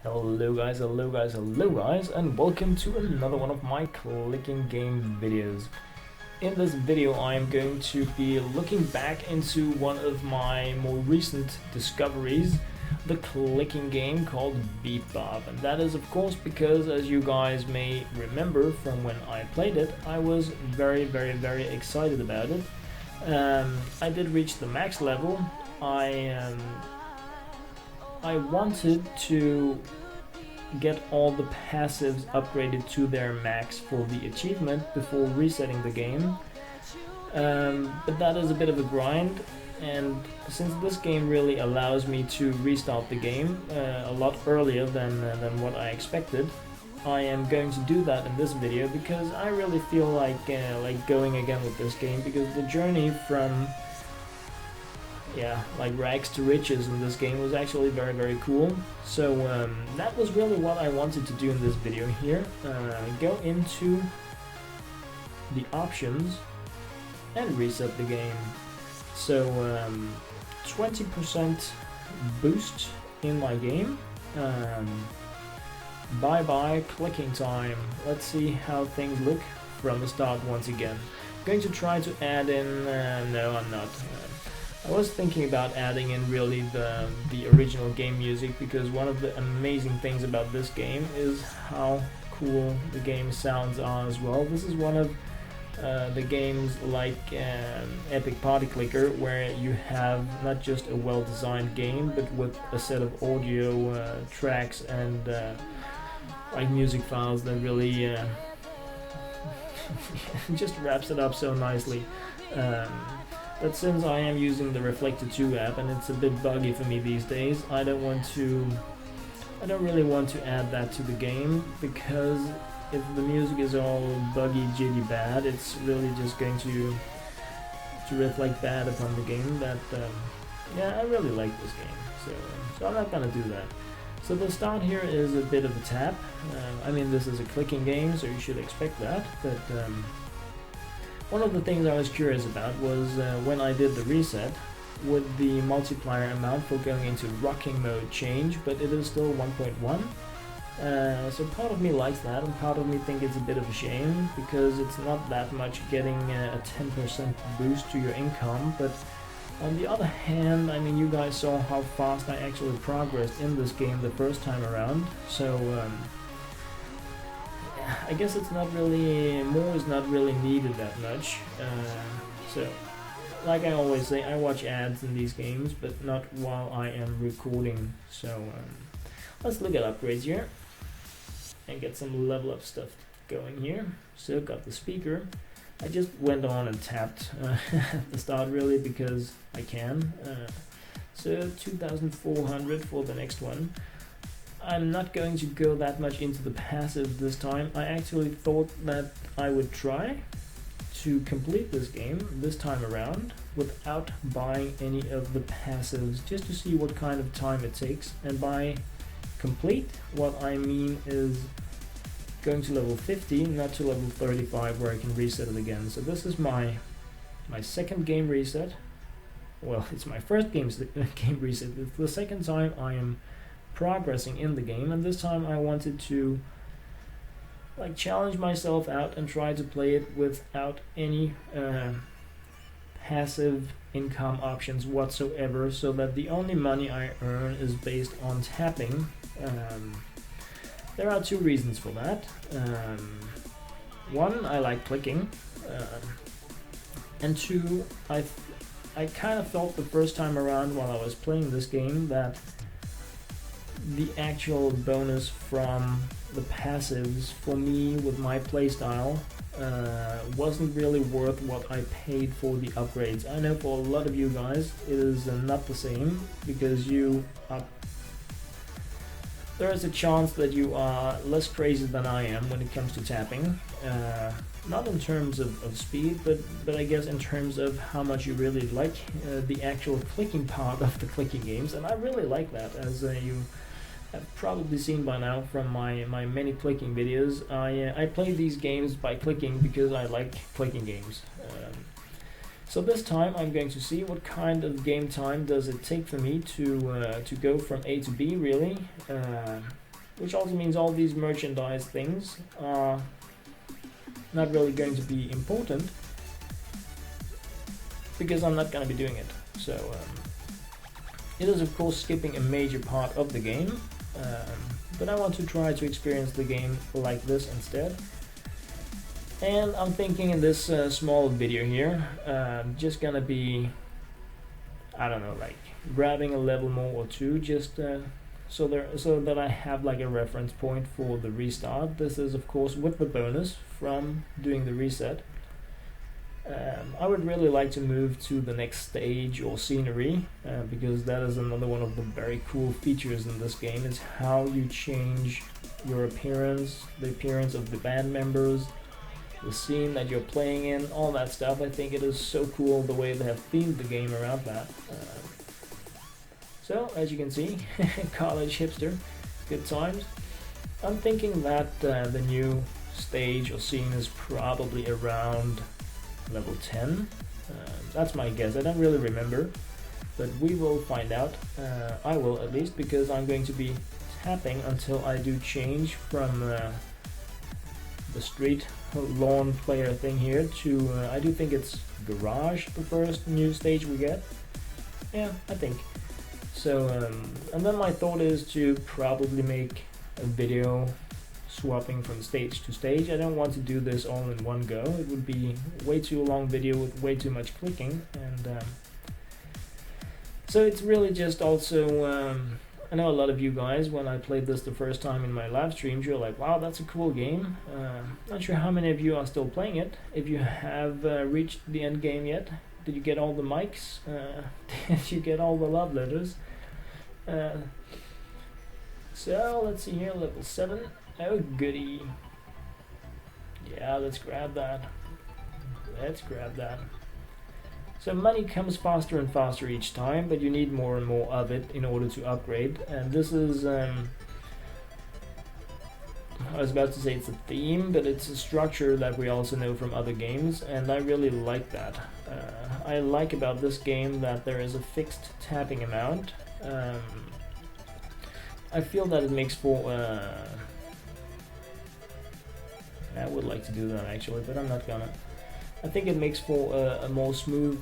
Hello guys, and welcome to another one of my clicking game videos. In this video I am going to be looking back into one of my more recent discoveries, the clicking game called Bebop. And that is of course because, as you guys may remember from when I played it, I was very excited about it. I did reach the max level. I wanted to get all the passives upgraded to their max for the achievement before resetting the game. But that is a bit of a grind, and since this game really allows me to restart the game a lot earlier than what I expected, I am going to do that in this video because I really feel like going again with this game, because the journey from like rags to riches in this game was actually very cool. So that was really what I wanted to do in this video here. Go into the options and reset the game. So 20% boost in my game. Bye bye clicking time. Let's see how things look from the start once again. Going to try to add in no, I'm not. I was thinking about adding in really the original game music, because one of the amazing things about this game is how cool the game sounds are as well. This is one of the games like Epic Party Clicker, where you have not just a well-designed game, but with a set of audio tracks and like music files that really just wraps it up so nicely. But since I am using the Reflector 2 app and it's a bit buggy for me these days, I don't really want to add that to the game, because if the music is all buggy, jitty bad, it's really just going to reflect bad upon the game. That I really like this game, so I'm not gonna do that. So the start here is a bit of a tap. I mean, this is a clicking game, so you should expect that, but one of the things I was curious about was when I did the reset, would the multiplier amount for going into rocking mode change, but it is still 1.1. So part of me likes that, and part of me think it's a bit of a shame, because it's not that much getting a 10% boost to your income. But on the other hand, I mean, you guys saw how fast I actually progressed in this game the first time around, so I guess it's not really, more is not really needed that much. So, like I always say, I watch ads in these games, but not while I am recording. So, let's look at upgrades here and get some level up stuff going here. So, got the speaker. I just went on and tapped at the start, really, because I can. So, 2,400 for the next one. I'm not going to go that much into the passive this time. I actually thought that I would try to complete this game this time around without buying any of the passives, just to see what kind of time it takes. And by complete, what I mean is going to level 50, not to level 35, where I can reset it again. So this is my second game reset. Well, it's my first game reset. It's the second time I am progressing in the game, and this time I wanted to challenge myself out and try to play it without any passive income options whatsoever, so that the only money I earn is based on tapping. There are two reasons for that. One, I like clicking, and two, I kind of felt the first time around while I was playing this game that the actual bonus from the passives for me with my playstyle wasn't really worth what I paid for the upgrades. I know for a lot of you guys it is not the same, because there is a chance that you are less crazy than I am when it comes to tapping. Not in terms of speed, but I guess in terms of how much you really like the actual clicking part of the clicking games. And I really like that, as you have probably seen by now from my many clicking videos. I play these games by clicking because I like clicking games. So this time I'm going to see what kind of game time does it take for me to go from A to B, really. which also means all these merchandise things are not really going to be important because I'm not going to be doing it. So it is of course skipping a major part of the game, but I want to try to experience the game like this instead. And I'm thinking in this small video here, just gonna be, I don't know, like grabbing a level more or two, just so that I have like a reference point for the restart. This is of course with the bonus from doing the reset. I would really like to move to the next stage or scenery, because that is another one of the very cool features in this game, is how you change your appearance, the appearance of the band members, the scene that you're playing in, all that stuff. I think it is so cool the way they have themed the game around that. So, as you can see, college hipster, good times. I'm thinking that the new stage or scene is probably around level 10. That's my guess. I don't really remember, but we will find out. I will at least, because I'm going to be tapping until I do change from the street lawn player thing here to I do think it's garage, the first new stage we get. Yeah, I think so. And then my thought is to probably make a video swapping from stage to stage. I don't want to do this all in one go. It would be way too long video with way too much clicking, and so it's really just also I know a lot of you guys, when I played this the first time in my live streams, you're like, wow, that's a cool game. Not sure how many of you are still playing it. If you have reached the end game yet, did you get all the mics? Did you get all the love letters? So let's see here, level 7. Oh goody. Yeah, let's grab that. Let's grab that. So money comes faster and faster each time, but you need more and more of it in order to upgrade. And this is, I was about to say it's a theme, but it's a structure that we also know from other games, and I really like that. I like about this game that there is a fixed tapping amount. I feel that it makes for... I would like to do that actually, but I'm not gonna. I think it makes for a more smooth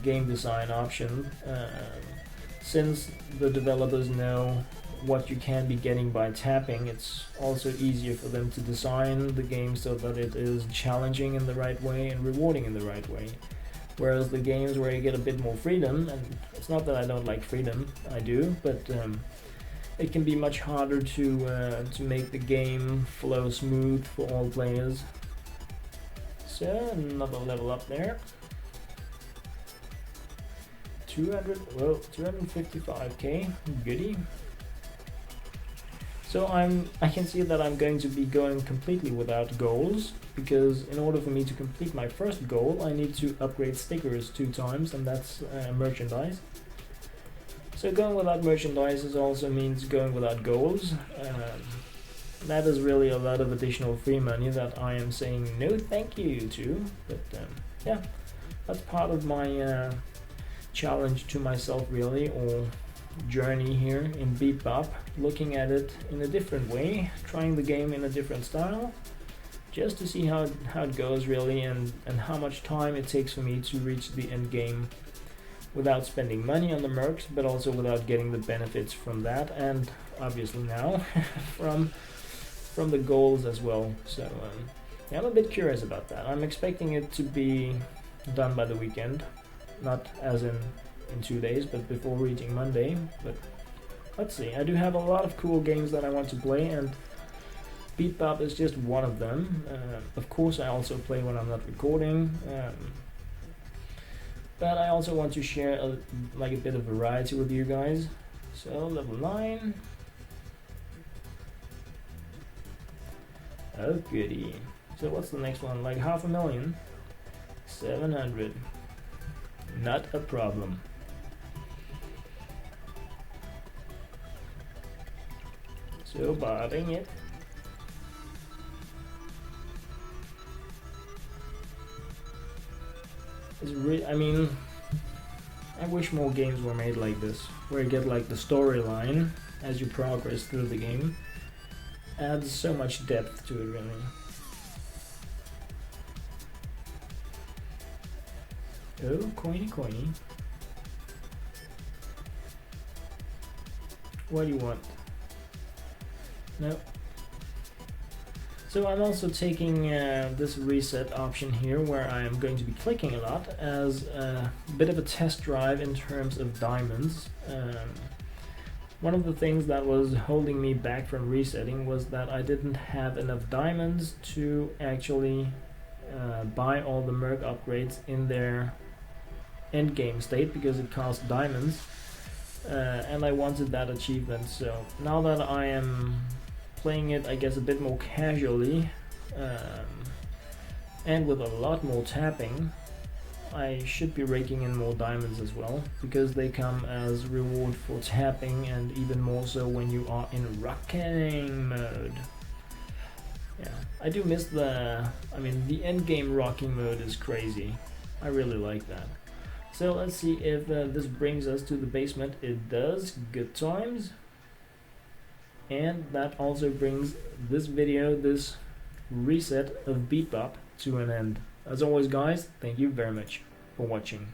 game design option, since the developers know what you can be getting by tapping. It's also easier for them to design the game so that it is challenging in the right way and rewarding in the right way. Whereas the games where you get a bit more freedom, and it's not that I don't like freedom, I do, but it can be much harder to make the game flow smooth for all players. So another level up there. 255k, goody. So I can see that I'm going to be going completely without goals, because in order for me to complete my first goal, I need to upgrade stickers 2 times, and that's merchandise. So going without merchandise also means going without goals. That is really a lot of additional free money that I am saying no thank you to, but yeah, that's part of my challenge to myself really, or journey here in Beep Bop, looking at it in a different way, trying the game in a different style, just to see how it goes really, and how much time it takes for me to reach the end game without spending money on the mercs, but also without getting the benefits from that, and obviously now from the goals as well. So yeah, I'm a bit curious about that. I'm expecting it to be done by the weekend, not as in 2 days, but before reaching Monday. But let's see. I do have a lot of cool games that I want to play, and Beep Bop is just one of them. Of course, I also play when I'm not recording, but I also want to share a bit of variety with you guys. So level 9. Oh goody. So what's the next one? Like 500,000? 700. Not a problem. So bobbing it. I mean, I wish more games were made like this, where you get like the storyline as you progress through the game, adds so much depth to it, really. Oh, coiny coiny. What do you want? No. So I'm also taking this reset option here, where I am going to be clicking a lot, as a bit of a test drive in terms of diamonds. One of the things that was holding me back from resetting was that I didn't have enough diamonds to actually buy all the Merc upgrades in their end game state, because it cost diamonds, and I wanted that achievement. So now that I am playing it, I guess, a bit more casually, and with a lot more tapping, I should be raking in more diamonds as well, because they come as reward for tapping, and even more so when you are in rocking mode. Yeah, I do miss the end game rocking mode is crazy. I really like that. So let's see if this brings us to the basement. It does. Good times. And that also brings this video, this reset of Beat Bop, to an end. As always, guys, thank you very much for watching.